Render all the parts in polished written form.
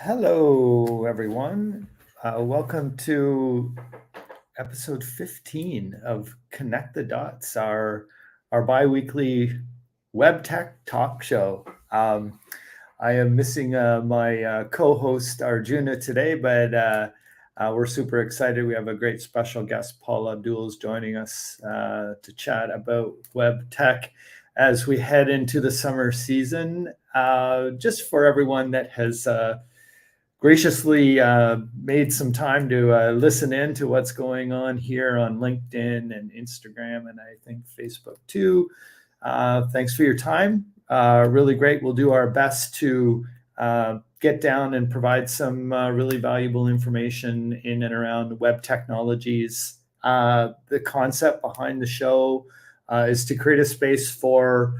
Hello, everyone. Welcome to episode 15 of Connect the Dots, our bi-weekly web tech talk show. I am missing my co-host Arjuna today, but we're super excited. We have a great special guest, Paul Abdool, is joining us to chat about web tech as we head into the summer season. Just for everyone that has graciously made some time to listen in to what's going on here on LinkedIn and Instagram, and I think Facebook too. Thanks for your time. Really great. We'll do our best to get down and provide some really valuable information in and around web technologies. The concept behind the show is to create a space for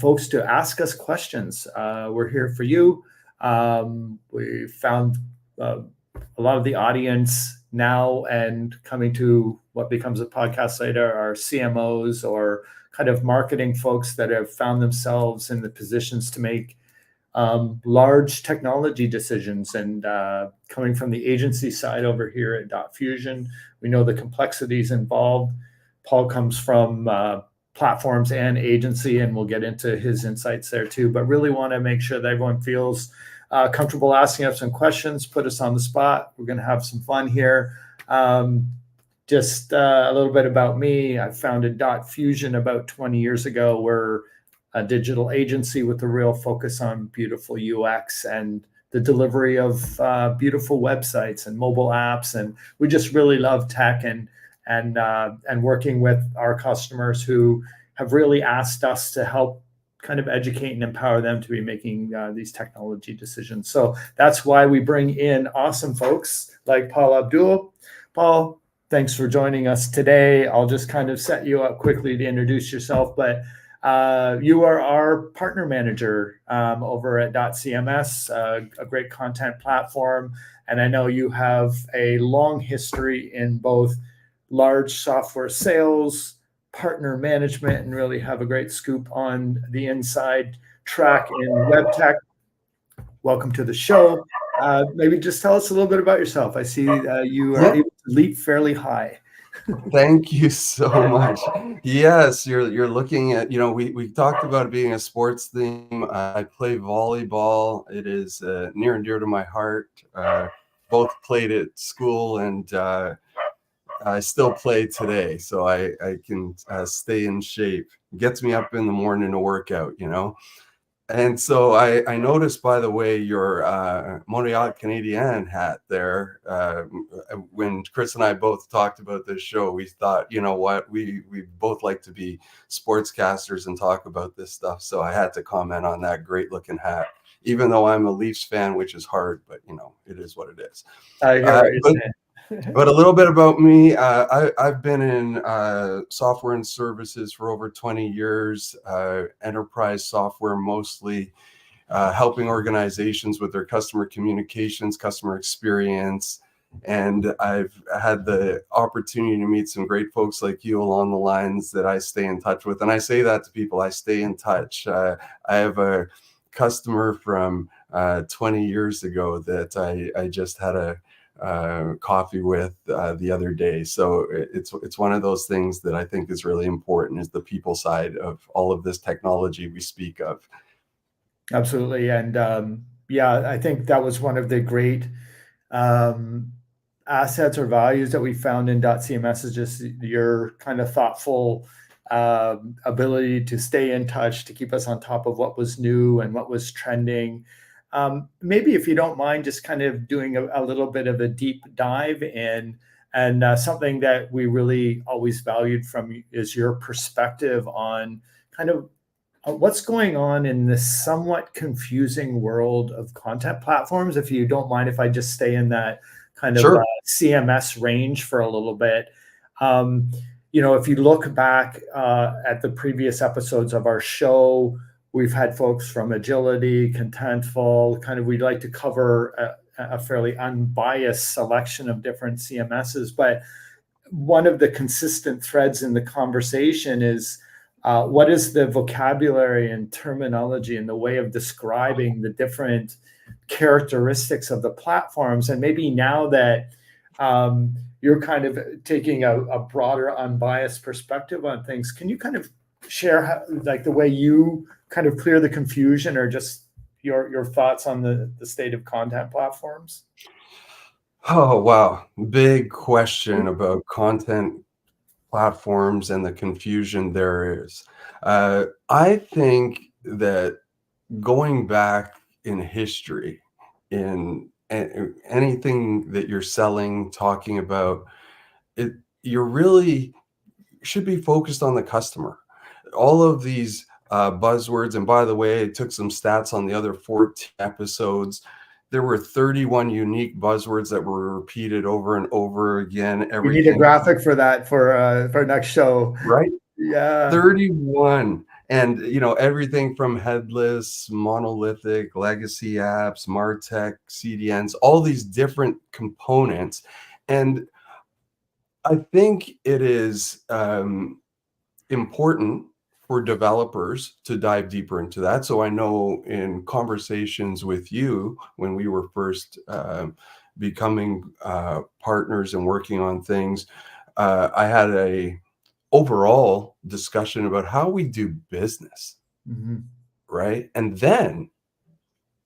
folks to ask us questions. We're here for you. We found a lot of the audience now and coming to what becomes a podcast later are CMOs or kind of marketing folks that have found themselves in the positions to make large technology decisions. And coming from the agency side over here at Dotfusion, we know the complexities involved. Paul comes from platforms and agency, and we'll get into his insights there too, but really want to make sure that everyone feels comfortable asking us some questions, put us on the spot. We're going to have some fun here. Just a little bit about me. I founded Dotfusion about 20 years ago. We're a digital agency with a real focus on beautiful UX and the delivery of beautiful websites and mobile apps. And we just really love tech and working with our customers who have really asked us to help kind of educate and empower them to be making these technology decisions. So that's why we bring in awesome folks like Paul Abdool. Paul, thanks for joining us today. I'll just kind of set you up quickly to introduce yourself, but you are our partner manager over at DotCMS, a great content platform. And I know you have a long history in both large software sales, partner management, and really have a great scoop on the inside track in web tech. Welcome to the show. Maybe just tell us a little bit about yourself. I see you are able to leap fairly high. Thank you so much. Yes, you're looking at, we talked about it being a sports theme. I play volleyball. It is near and dear to my heart. Both played at school and I still play today, so I can stay in shape. It gets me up in the morning to work out, And so I noticed, by the way, your Montreal Canadien hat there. When Chris and I both talked about this show, we thought, you know what, we both like to be sportscasters and talk about this stuff. So I had to comment on that great looking hat, even though I'm a Leafs fan, which is hard, but it is what it is. I hear what you're saying. But a little bit about me. I've been in software and services for over 20 years, enterprise software mostly, helping organizations with their customer communications, customer experience. And I've had the opportunity to meet some great folks like you along the lines that I stay in touch with. And I say that to people, I stay in touch. I have a customer from 20 years ago that I just had a coffee with the other day. So it's one of those things that I think is really important, is the people side of all of this technology we speak of. Absolutely. And I think that was one of the great assets or values that we found in .cms is just your kind of thoughtful ability to stay in touch, to keep us on top of what was new and what was trending. Maybe if you don't mind just kind of doing a little bit of a deep dive in, and something that we really always valued from you is your perspective on kind of what's going on in this somewhat confusing world of content platforms. If you don't mind, if I just stay in that kind of Sure. CMS range for a little bit. If you look back at the previous episodes of our show, we've had folks from Agility, Contentful, we'd like to cover a fairly unbiased selection of different CMSs. But one of the consistent threads in the conversation is what is the vocabulary and terminology and the way of describing the different characteristics of the platforms. And maybe now that you're kind of taking a broader, unbiased perspective on things, can you kind of share how, like the way you kind of clear the confusion, or just your thoughts on the state of content platforms? Oh, wow. Big question about content platforms and the confusion there is. I think that going back in history, in anything that you're selling, talking about, it, you're really should be focused on the customer. All of these buzzwords, and by the way, I took some stats on the other 14 episodes. There were 31 unique buzzwords that were repeated over and over again. We need a Everything, graphic for that for next show. right? Yeah. 31. And everything from headless, monolithic, legacy apps, MarTech, CDNs, all these different components. And I think it is important for developers to dive deeper into that. So I know in conversations with you when we were first becoming partners and working on things, I had a overall discussion about how we do business, right? And then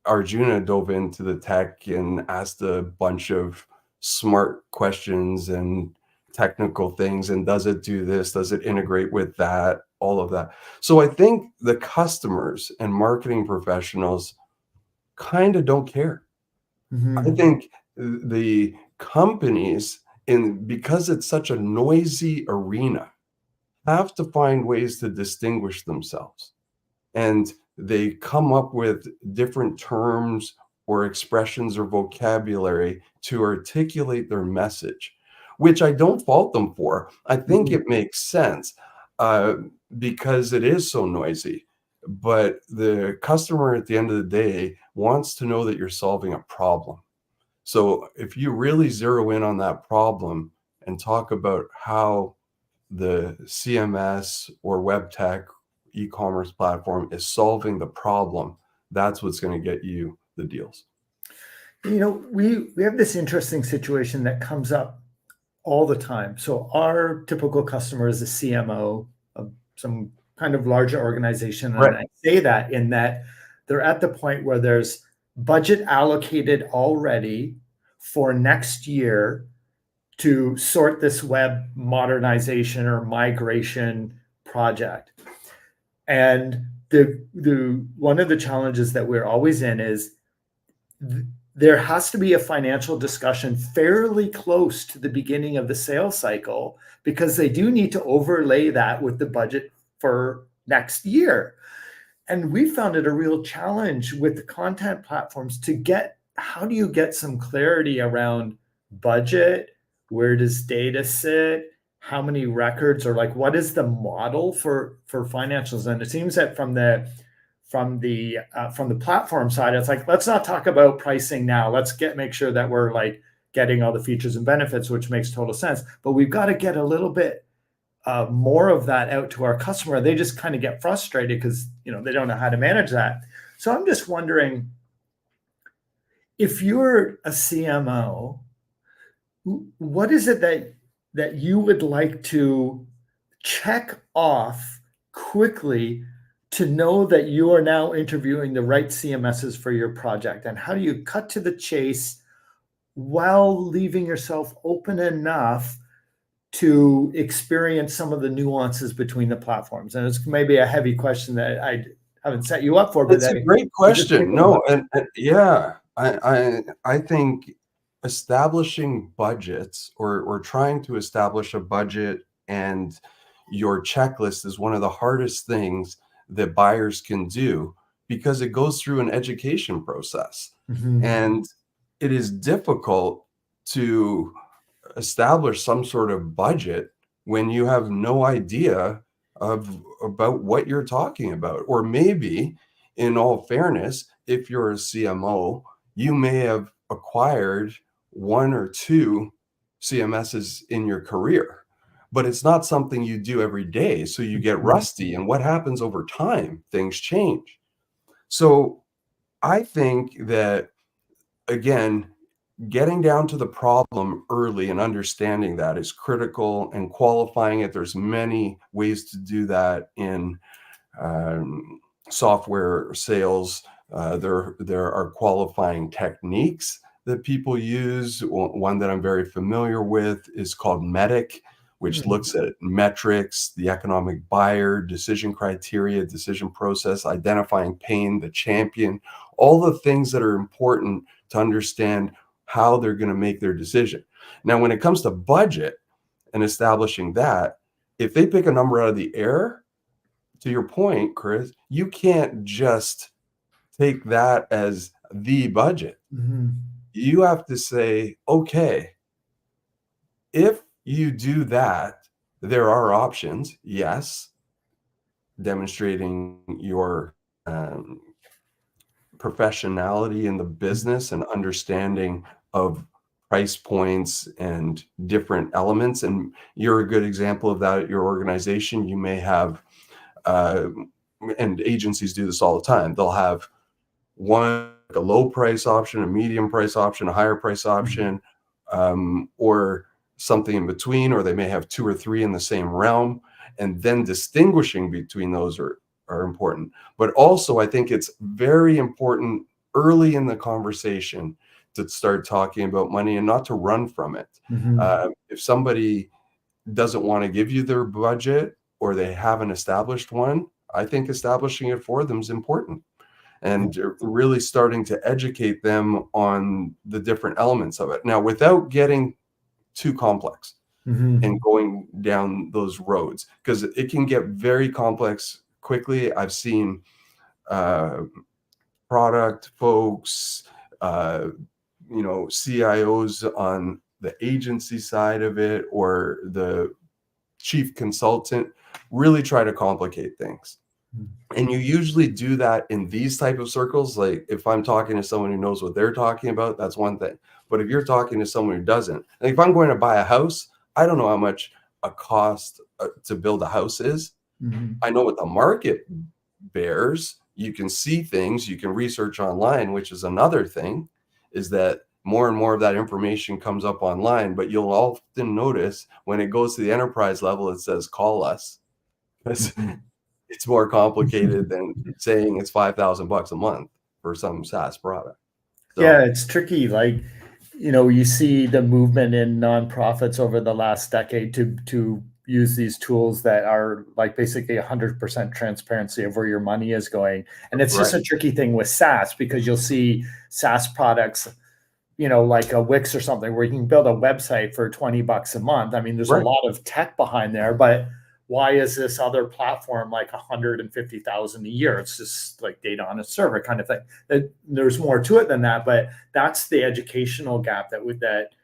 Arjuna dove into the tech and asked a bunch of smart questions and technical things. And does it do this? Does it integrate with that? All of that. So I think the customers and marketing professionals kind of don't care. I think the companies, because it's such a noisy arena, have to find ways to distinguish themselves. And they come up with different terms or expressions or vocabulary to articulate their message, which I don't fault them for. I think it makes sense because it is so noisy. But the customer at the end of the day wants to know that you're solving a problem. So if you really zero in on that problem and talk about how the CMS or web tech e-commerce platform is solving the problem, that's what's going to get you the deals. We have this interesting situation that comes up all the time. So our typical customer is a CMO of some kind of larger organization. Right. And I say that in that they're at the point where there's budget allocated already for next year to sort this web modernization or migration project. And the one of the challenges that we're always in is there has to be a financial discussion fairly close to the beginning of the sales cycle, because they do need to overlay that with the budget for next year. And we found it a real challenge with the content platforms to get, how do you get some clarity around budget? Where does data sit? How many records, or like what is the model for financials? And it seems that from the platform side, it's like, let's not talk about pricing now. Let's make sure that we're like getting all the features and benefits, which makes total sense. But we've got to get a little bit more of that out to our customer. They just kind of get frustrated because they don't know how to manage that. So I'm just wondering, if you're a CMO, what is it that you would like to check off quickly to know that you are now interviewing the right CMSs for your project? And how do you cut to the chase while leaving yourself open enough to experience some of the nuances between the platforms? And it's maybe a heavy question that I haven't set you up for, but It's a great question. No, and yeah, I think establishing budgets or trying to establish a budget and your checklist is one of the hardest things that buyers can do, because it goes through an education process. And it is difficult to establish some sort of budget when you have no idea about what you're talking about. Or maybe, in all fairness, if you're a CMO, you may have acquired one or two CMSs in your career, but it's not something you do every day. So you get rusty, and what happens over time? Things change. So I think that again, getting down to the problem early and understanding that is critical, and qualifying it. There's many ways to do that in software sales. There are qualifying techniques that people use. One that I'm very familiar with is called MEDIC, which looks at metrics, the economic buyer, decision criteria, decision process, identifying pain, the champion, all the things that are important to understand how they're going to make their decision. Now, when it comes to budget and establishing that, if they pick a number out of the air, to your point, Chris, you can't just take that as the budget. You have to say, okay, if you do that, there are options. Yes, demonstrating your professionality in the business and understanding of price points and different elements. And you're a good example of that at your organization. You may have, and agencies do this all the time, they'll have a low price option, a medium price option, a higher price option, or something in between, or they may have 2 or 3 in the same realm, and then distinguishing between those are important. But also, I think it's very important early in the conversation to start talking about money and not to run from it. If somebody doesn't want to give you their budget, or they haven't established one, I think establishing it for them is important, and really starting to educate them on the different elements of it. Now, without getting too complex and going down those roads, because it can get very complex quickly. I've seen product folks, CIOs on the agency side of it, or the chief consultant, really try to complicate things. And you usually do that in these type of circles. Like, if I'm talking to someone who knows what they're talking about, that's one thing. But if you're talking to someone who doesn't, like if I'm going to buy a house, I don't know how much a cost to build a house is. I know what the market bears. You can see things, you can research online, which is another thing, is that more and more of that information comes up online. But you'll often notice when it goes to the enterprise level, it says, call us. It's more complicated than saying it's $5,000 a month for some SaaS product. So, yeah, it's tricky. Like, you see the movement in nonprofits over the last decade to use these tools that are like basically 100% transparency of where your money is going. And it's just a tricky thing with SaaS, because you'll see SaaS products, like a Wix or something, where you can build a website for $20 a month. I mean, there's a lot of tech behind there, but why is this other platform like 150,000 a year? It's just like data on a server kind of thing. There's more to it than that, but that's the educational gap that we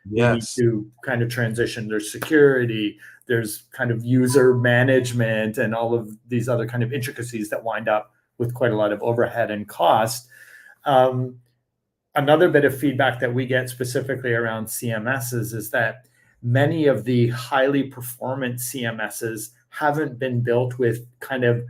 need to kind of transition. There's security, there's kind of user management, and all of these other kind of intricacies that wind up with quite a lot of overhead and cost. Another bit of feedback that we get specifically around CMSs is that many of the highly performant CMSs haven't been built with kind of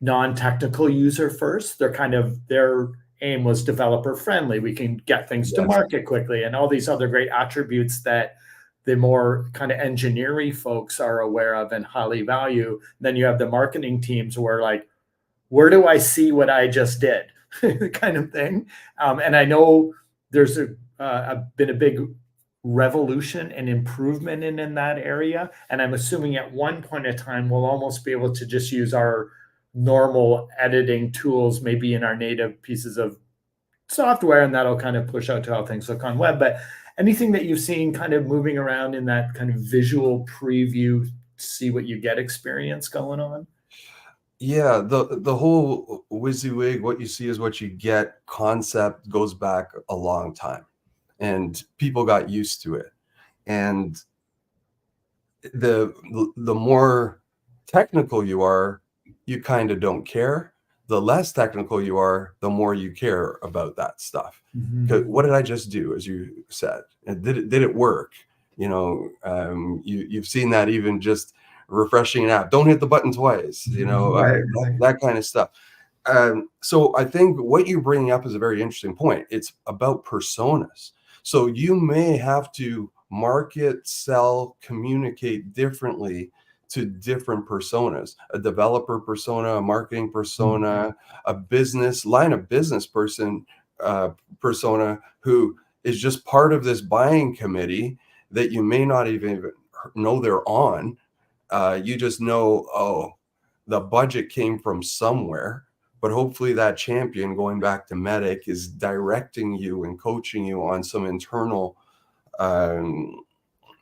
non-technical user first. Their aim was developer friendly. We can get things to market quickly, and all these other great attributes that the more kind of engineering folks are aware of and highly value. Then you have the marketing teams who are like, where do I see what I just did? kind of thing. And I know there's been a big revolution and improvement in that area. And I'm assuming at one point in time, we'll almost be able to just use our normal editing tools, maybe in our native pieces of software, and that'll kind of push out to how things look on web. But anything that you've seen kind of moving around in that kind of visual preview, see what you get experience going on? Yeah, the whole WYSIWYG, what you see is what you get concept goes back a long time, and people got used to it. And the more technical you are, you kind of don't care. The less technical you are, the more you care about that stuff. What did I just do, as you said? And did it work? You've seen that even just refreshing an app. Don't hit the button twice, that kind of stuff. So I think what you're bringing up is a very interesting point. It's about personas. So you may have to market, sell, communicate differently to different personas: a developer persona, a marketing persona, a business line of business person persona who is just part of this buying committee that you may not even know they're on. You just know, oh, the budget came from somewhere, but hopefully that champion, going back to medic, is directing you and coaching you on some internal um,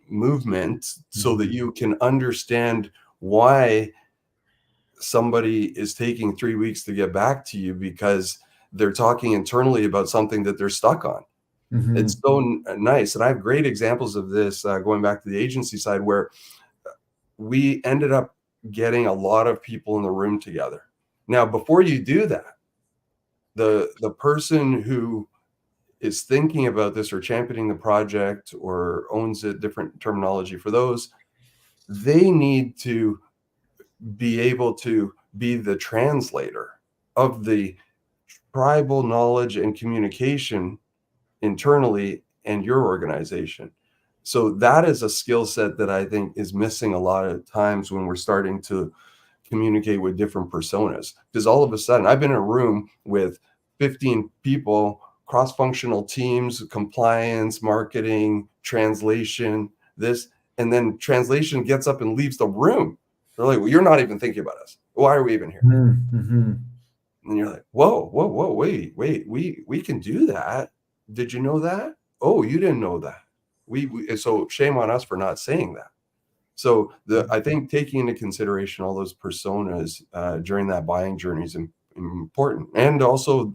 movement so that you can understand why somebody is taking 3 weeks to get back to you, because they're talking internally about something that they're stuck on. It's so nice. And I have great examples of this going back to the agency side, where we ended up getting a lot of people in the room together. Now, before you do that, the person who is thinking about this or championing the project or owns a different terminology for those, they need to be able to be the translator of the tribal knowledge and communication internally and your organization. So that is a skill set that I think is missing a lot of times when we're starting to communicate with different personas. Because all of a sudden, I've been in a room with 15 people, cross-functional teams, compliance, marketing, translation, this, and then translation gets up and leaves the room. They're like, well, you're not even thinking about us. Why are we even here? And you're like, whoa, wait, we can do that. Did you know that? Oh, you didn't know that. So shame on us for not saying that. So I think taking into consideration all those personas during that buying journey is important. And also,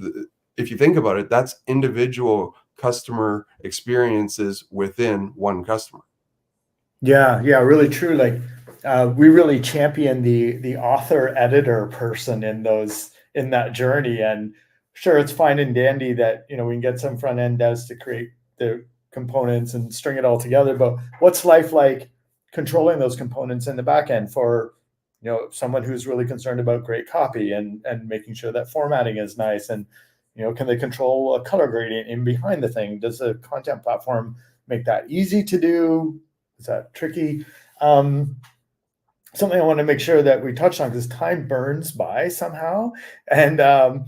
if you think about it, that's individual customer experiences within one customer. Yeah, really true. Like we really champion the author editor person in that journey. And sure, it's fine and dandy that we can get some front end devs to create the components and string it all together. But what's life like controlling those components in the back end for someone who's really concerned about great copy and making sure that formatting is nice, and can they control a color gradient in behind the thing? Does the content platform make that easy to do? Is that tricky? Something I want to make sure that we touched on, because time burns by somehow. And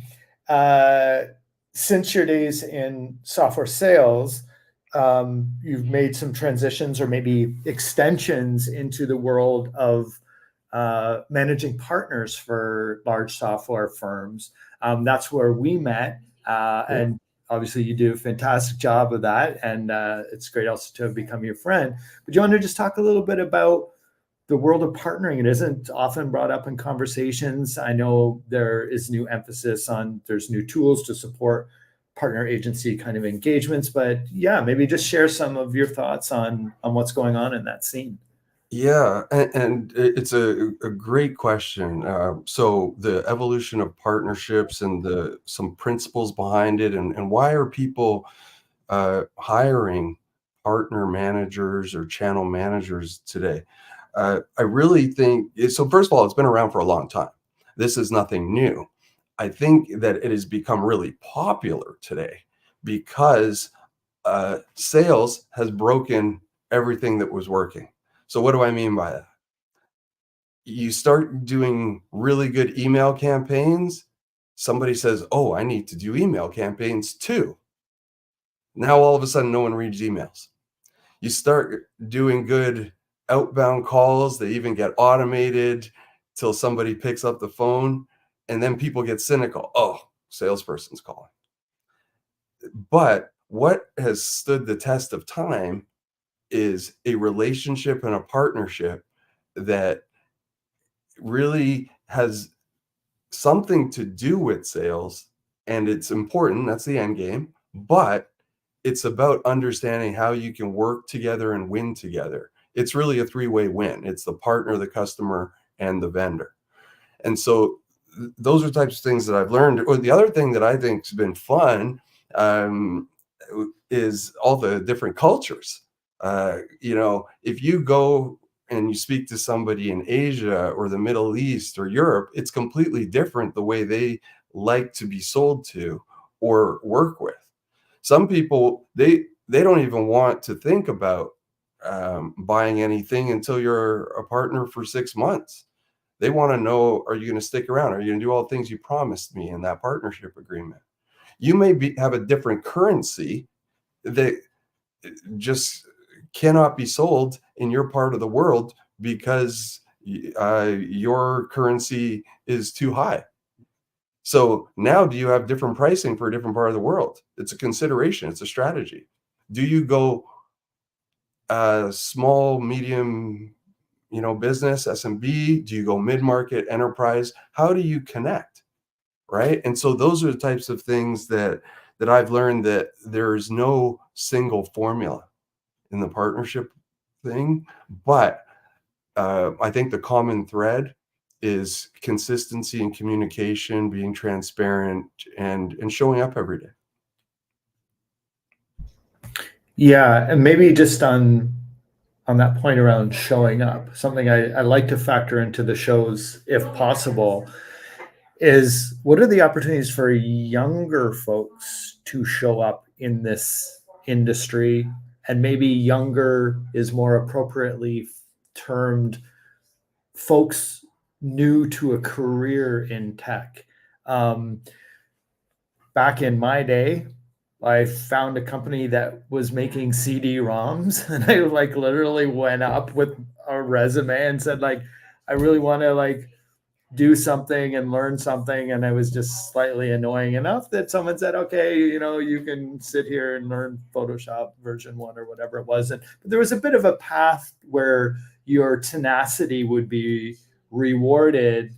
since your days in software sales, you've made some transitions or maybe extensions into the world of managing partners for large software firms. That's where we met. And obviously you do a fantastic job of that. And it's great also to have become your friend. But do you want to just talk a little bit about the world of partnering? It isn't often brought up in conversations. I know there is new emphasis on, there's new tools to support partner agency kind of engagements, but yeah, maybe just share some of your thoughts on what's going on in that scene. Yeah, and it's a great question. So the evolution of partnerships and some principles behind it, and why are people hiring partner managers or channel managers today? I really think so. First of all, it's been around for a long time. This is nothing new. I think that it has become really popular today because sales has broken everything that was working. So what do I mean by that? You start doing really good email campaigns. Somebody says, oh, I need to do email campaigns too. Now all of a sudden, no one reads emails. You start doing good outbound calls. They even get automated till somebody picks up the phone, and then people get cynical. Oh, salesperson's calling. But what has stood the test of time is a relationship and a partnership that really has something to do with sales, and it's important. That's the end game. But it's about understanding how you can work together and win together. It's really a three-way win. It's the partner, the customer, and the vendor. And so those are types of things that I've learned. Or the other thing that I think has been fun is all the different cultures. If you go and you speak to somebody in Asia or the Middle East or Europe, it's completely different the way they like to be sold to or work with. Some people, they don't even want to think about buying anything until you're a partner for 6 months. They want to know, are you going to stick around? Are you going to do all the things you promised me in that partnership agreement? You may have a different currency that just cannot be sold in your part of the world because your currency is too high. So now, do you have different pricing for a different part of the world? It's a consideration. It's a strategy. Do you go small, medium, business, SMB? Do you go mid-market, enterprise? How do you connect, right? And so those are the types of things that I've learned, that there is no single formula in the partnership thing, but I think the common thread is consistency and communication, being transparent, and showing up every day. Yeah, and maybe just on that point around showing up, something I like to factor into the shows, if possible, is what are the opportunities for younger folks to show up in this industry? And maybe younger is more appropriately termed folks new to a career in tech. Back in my day, I found a company that was making CD-ROMs, and I like literally went up with a resume and said, like, I really want to like do something and learn something. And I was just slightly annoying enough that someone said, okay, you can sit here and learn Photoshop version 1 or whatever it was. But there was a bit of a path where your tenacity would be rewarded,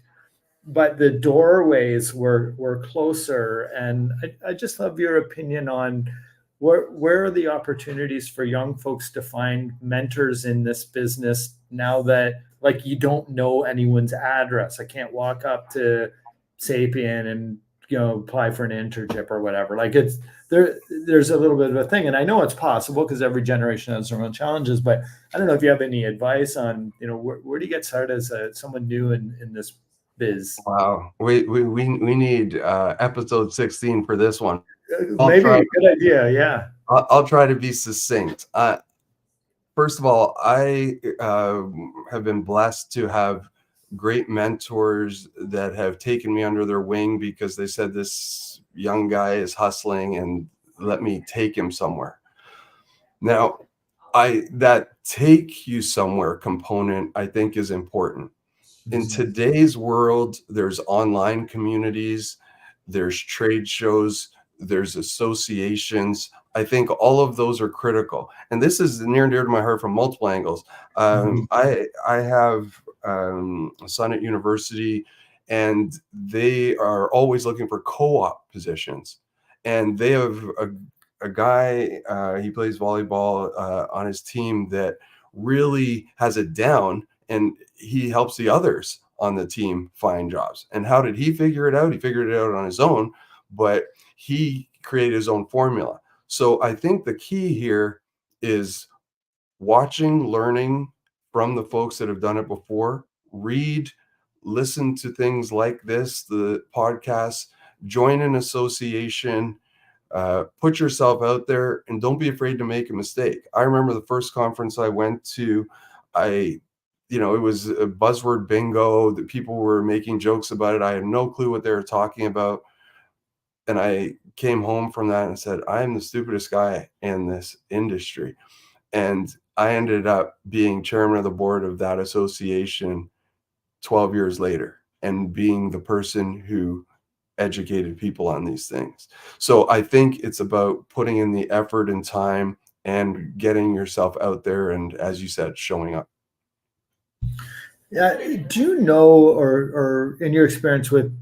but the doorways were closer. And I just love your opinion on where are the opportunities for young folks to find mentors in this business now that, like, you don't know anyone's address. I can't walk up to Sapien and apply for an internship or whatever. Like, it's there's a little bit of a thing, and I know it's possible because every generation has their own challenges. But I don't know if you have any advice on where do you get started as someone new in this biz? Wow, we need episode 16 for this one. Maybe a good idea. Yeah. I'll try to be succinct. First of all, I have been blessed to have great mentors that have taken me under their wing because they said, this young guy is hustling and let me take him somewhere. Now, that take you somewhere component, I think, is important. In today's world, there's online communities, there's trade shows, there's associations. I think all of those are critical. And this is near and dear to my heart from multiple angles. I have a son at university, and they are always looking for co-op positions. And they have a guy, he plays volleyball on his team that really has it down, and he helps the others on the team find jobs. And how did he figure it out? He figured it out on his own, but he created his own formula. So I think the key here is watching, learning from the folks that have done it before, read, listen to things like this, the podcasts, join an association, put yourself out there, and don't be afraid to make a mistake. I remember the first conference I went to, it was a buzzword bingo that people were making jokes about it. I had no clue what they were talking about. And I came home from that and said, I am the stupidest guy in this industry. And I ended up being chairman of the board of that association 12 years later, and being the person who educated people on these things. So I think it's about putting in the effort and time and getting yourself out there, and, as you said, showing up. Yeah. Do you know, or in your experience with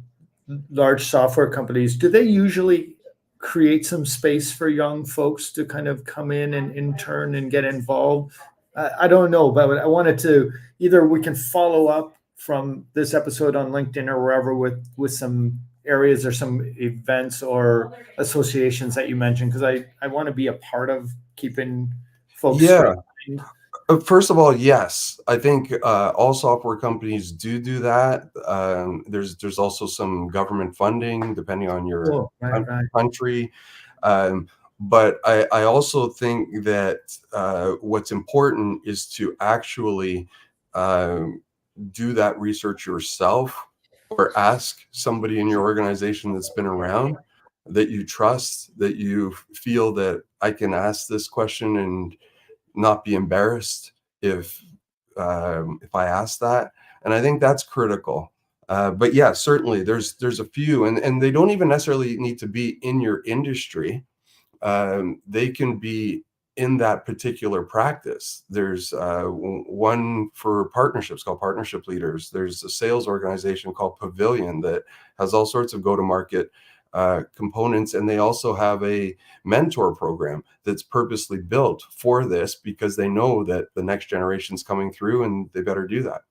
large software companies, do they usually create some space for young folks to kind of come in and intern and get involved? I don't know, but I wanted to, either we can follow up from this episode on LinkedIn or wherever with some areas or some events or associations that you mentioned, because I want to be a part of keeping folks. Yeah. First of all, yes, I think all software companies do that. There's also some government funding depending on your Oh, right. country. Um, but I also think that what's important is to actually do that research yourself, or ask somebody in your organization that's been around, that you trust, that you feel that I can ask this question and not be embarrassed if I ask that. And I think that's critical. But yeah, certainly there's a few, and they don't even necessarily need to be in your industry. They can be in that particular practice. There's one for partnerships called Partnership Leaders. There's a sales organization called Pavilion that has all sorts of go-to-market components, and they also have a mentor program that's purposely built for this because they know that the next generation's coming through and they better do that.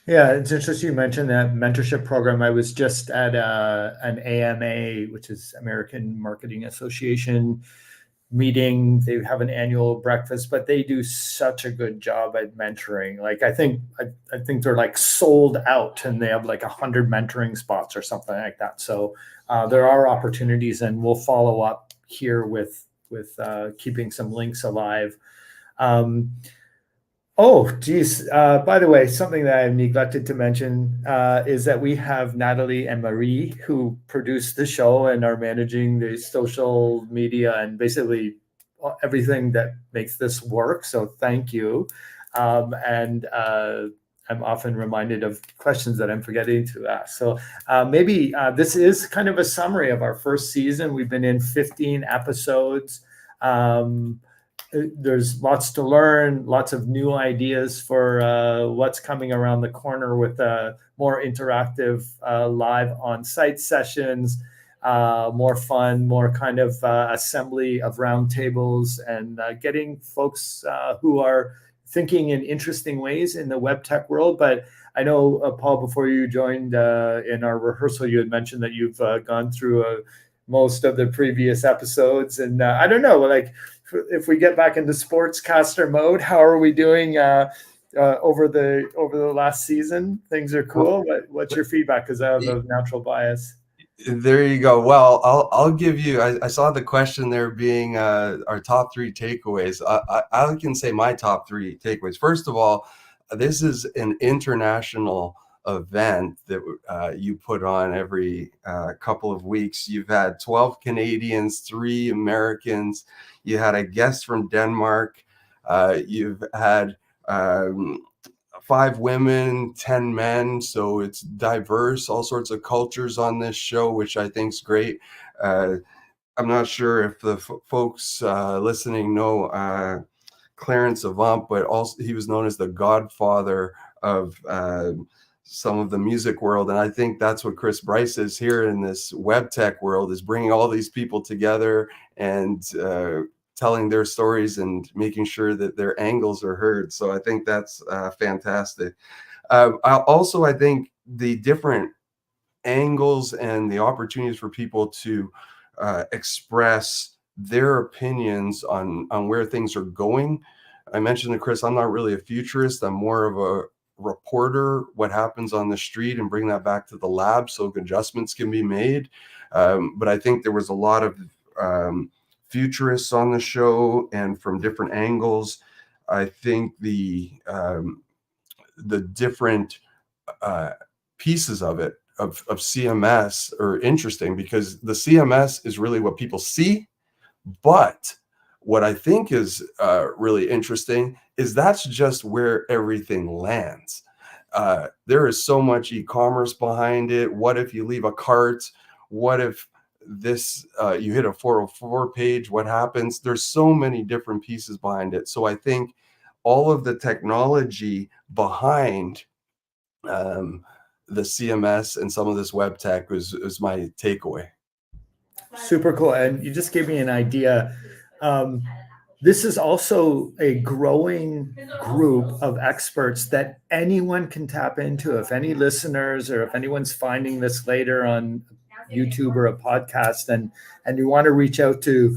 Yeah, it's interesting you mentioned that mentorship program. I was just at an AMA, which is American Marketing Association meeting. They have an annual breakfast, but they do such a good job at mentoring. Like I think they're like sold out, and they have like 100 mentoring spots or something like that. So there are opportunities, and we'll follow up here with keeping some links alive. Um, Oh, geez. By the way, something that I neglected to mention is that we have Natalie and Marie who produce the show and are managing the social media and basically everything that makes this work. So thank you. And I'm often reminded of questions that I'm forgetting to ask. So maybe this is kind of a summary of our first season. We've been in 15 episodes. There's lots to learn, lots of new ideas for what's coming around the corner with more interactive live on-site sessions, more fun, more kind of assembly of roundtables, and getting folks who are thinking in interesting ways in the web tech world. But I know, Paul, before you joined in our rehearsal, you had mentioned that you've gone through most of the previous episodes. And I don't know, like, if we get back into sportscaster mode, how are we doing over the last season? Things are cool. What's your feedback? Because I have a natural bias. There you go. Well, I'll give you. I saw the question there being our top 3 takeaways. I can say my top 3 takeaways. First of all, this is an international event that you put on every couple of weeks. You've had 12 Canadians, 3 Americans. You had a guest from Denmark. You've had 5 women, 10 men. So it's diverse, all sorts of cultures on this show, which I think is great. I'm not sure if the folks listening know Clarence Avant, but also he was known as the godfather of some of the music world. And I think that's what Chris Bryce is here in this web tech world, is bringing all these people together and telling their stories and making sure that their angles are heard. So I think that's fantastic. I think the different angles and the opportunities for people to express their opinions on where things are going. I mentioned to Chris, I'm not really a futurist. I'm more of a reporter, what happens on the street, and bring that back to the lab so adjustments can be made. But I think there was a lot of futurists on the show, and from different angles. I think the different pieces of it, of CMS, are interesting, because the CMS is really what people see. But what I think is really interesting is that's just where everything lands. There is so much e-commerce behind it. What if you leave a cart? What if this you hit a 404 page? What happens? There's so many different pieces behind it. So I think all of the technology behind the CMS and some of this web tech is my takeaway. Super cool. And you just gave me an idea. This is also a growing group of experts that anyone can tap into. If any listeners, or if anyone's finding this later on YouTube or a podcast, and you want to reach out to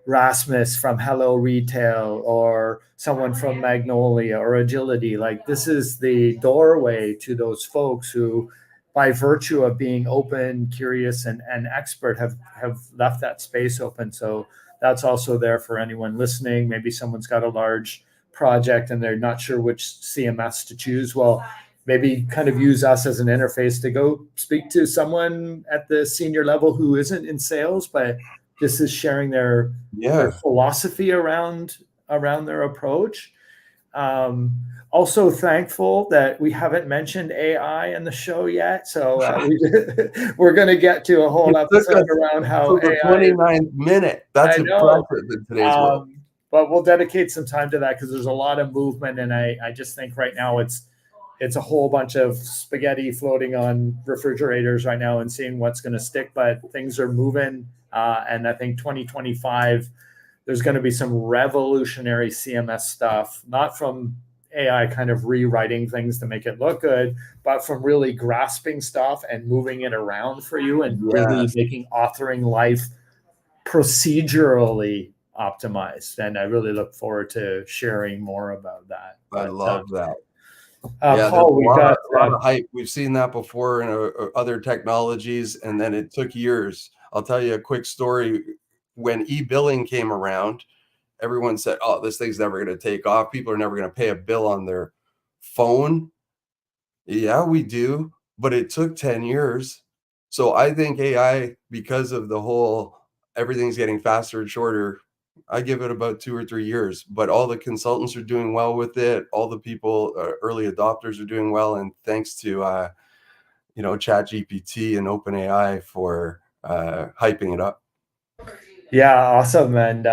Rasmus from Hello Retail or someone from Magnolia or Agility. Like this is the doorway to those folks who, by virtue of being open, curious, and expert, have left that space open. So that's also there for anyone listening. Maybe someone's got a large project and they're not sure which CMS to choose. Well, maybe kind of use us as an interface to go speak to someone at the senior level who isn't in sales, but this is sharing their philosophy around their approach. Also thankful that we haven't mentioned AI in the show yet. So we're going to get to a whole episode around how AI. 29th minute. That's impressive in today's world. But we'll dedicate some time to that because there's a lot of movement. And I just think right now it's a whole bunch of spaghetti floating on refrigerators right now and seeing what's going to stick. But things are moving. And I think 2025, there's going to be some revolutionary CMS stuff, not from AI kind of rewriting things to make it look good, but from really grasping stuff and moving it around for you and really making authoring life procedurally optimized. And I really look forward to sharing more about that. I love that. Paul, we got a lot of hype. We've seen that before in other technologies, and then it took years. I'll tell you a quick story. When e-billing came around, everyone said, oh, this thing's never going to take off. People are never going to pay a bill on their phone. Yeah, we do. But it took 10 years. So I think AI, because of the whole, everything's getting faster and shorter, I give it about 2 or 3 years. But all the consultants are doing well with it. All the people, early adopters are doing well. And thanks to, ChatGPT and OpenAI for hyping it up. Yeah, awesome. And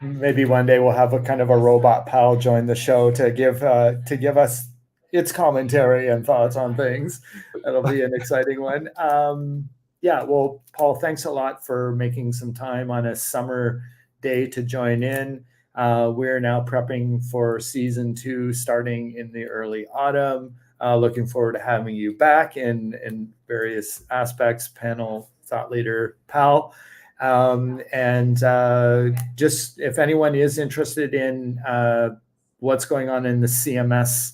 maybe one day we'll have a kind of a robot pal join the show to give us its commentary and thoughts on things. That'll be an exciting one. Well, Paul, thanks a lot for making some time on a summer day to join in. We're now prepping for season 2 starting in the early autumn. Looking forward to having you back in various aspects, panel, thought leader, pal. Just if anyone is interested in what's going on in the CMS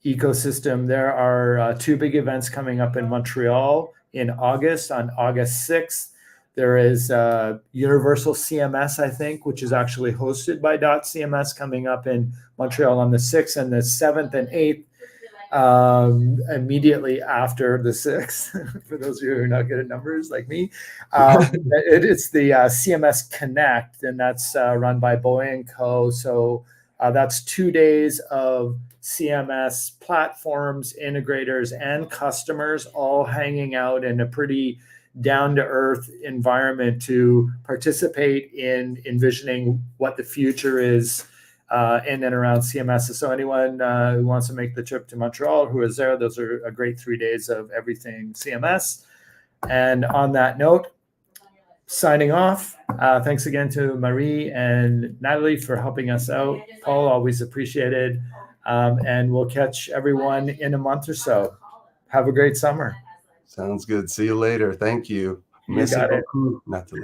ecosystem, there are 2 big events coming up in Montreal in August. On August 6th, there is Universal CMS, I think, which is actually hosted by DotCMS, coming up in Montreal on the 6th, and the 7th and 8th. Immediately after the 6th, for those of you who are not good at numbers like me, it's the CMS Connect, and that's run by Boy & Co. So that's 2 days of CMS platforms, integrators, and customers all hanging out in a pretty down-to-earth environment to participate in envisioning what the future is in and around CMS. So anyone who wants to make the trip to Montreal, who is there, those are a great 3 days of everything CMS. And on that note, signing off. Thanks again to Marie and Natalie for helping us out. Paul, always appreciated. And we'll catch everyone in a month or so. Have a great summer. Sounds good. See you later. Thank you. You got it. Natalie.